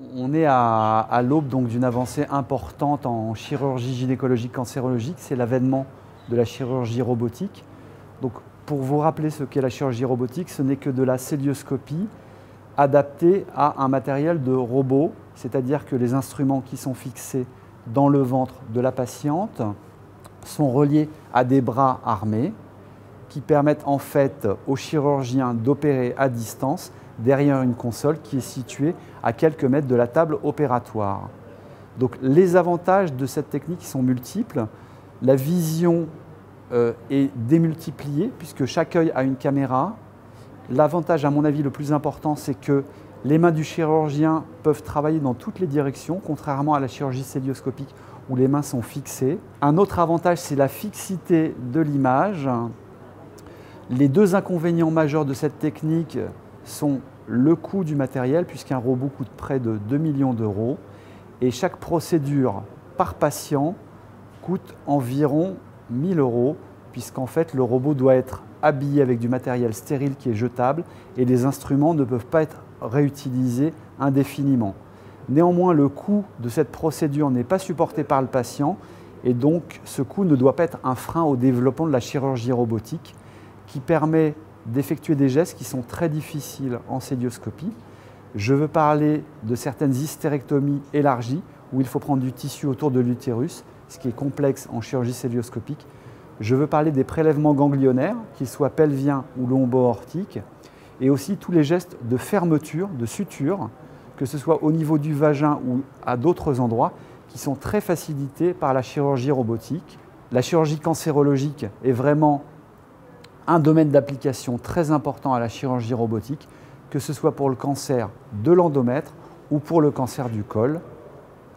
On est à l'aube d'une avancée importante en chirurgie gynécologique cancérologique, c'est l'avènement de la chirurgie robotique. Donc, pour vous rappeler ce qu'est la chirurgie robotique, ce n'est que de la cœlioscopie adaptée à un matériel de robot, c'est-à-dire que les instruments qui sont fixés dans le ventre de la patiente sont reliés à des bras armés qui permettent en fait au chirurgien d'opérer à distance derrière une console qui est située à quelques mètres de la table opératoire. Donc les avantages de cette technique sont multiples. La vision est démultipliée puisque chaque œil a une caméra. L'avantage, à mon avis, le plus important, c'est que les mains du chirurgien peuvent travailler dans toutes les directions, contrairement à la chirurgie cœlioscopique où les mains sont fixées. Un autre avantage, c'est la fixité de l'image. Les deux inconvénients majeurs de cette technique sont le coût du matériel, puisqu'un robot coûte près de 2 millions d'euros, et chaque procédure par patient coûte environ 1 000 euros, puisqu'en fait le robot doit être habillé avec du matériel stérile qui est jetable, et les instruments ne peuvent pas être réutilisés indéfiniment. Néanmoins, le coût de cette procédure n'est pas supporté par le patient, et donc ce coût ne doit pas être un frein au développement de la chirurgie robotique, qui permet d'effectuer des gestes qui sont très difficiles en cœlioscopie. Je veux parler de certaines hystérectomies élargies, où il faut prendre du tissu autour de l'utérus, ce qui est complexe en chirurgie cœlioscopique. Je veux parler des prélèvements ganglionnaires, qu'ils soient pelviens ou lombo-aortiques, et aussi tous les gestes de fermeture, de suture, que ce soit au niveau du vagin ou à d'autres endroits, qui sont très facilités par la chirurgie robotique. La chirurgie cancérologique est vraiment un domaine d'application très important à la chirurgie robotique, que ce soit pour le cancer de l'endomètre ou pour le cancer du col.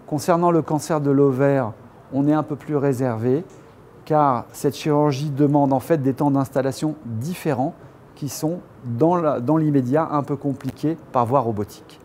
Concernant le cancer de l'ovaire, on est un peu plus réservé, car cette chirurgie demande en fait des temps d'installation différents qui sont dans l'immédiat un peu compliqués par voie robotique.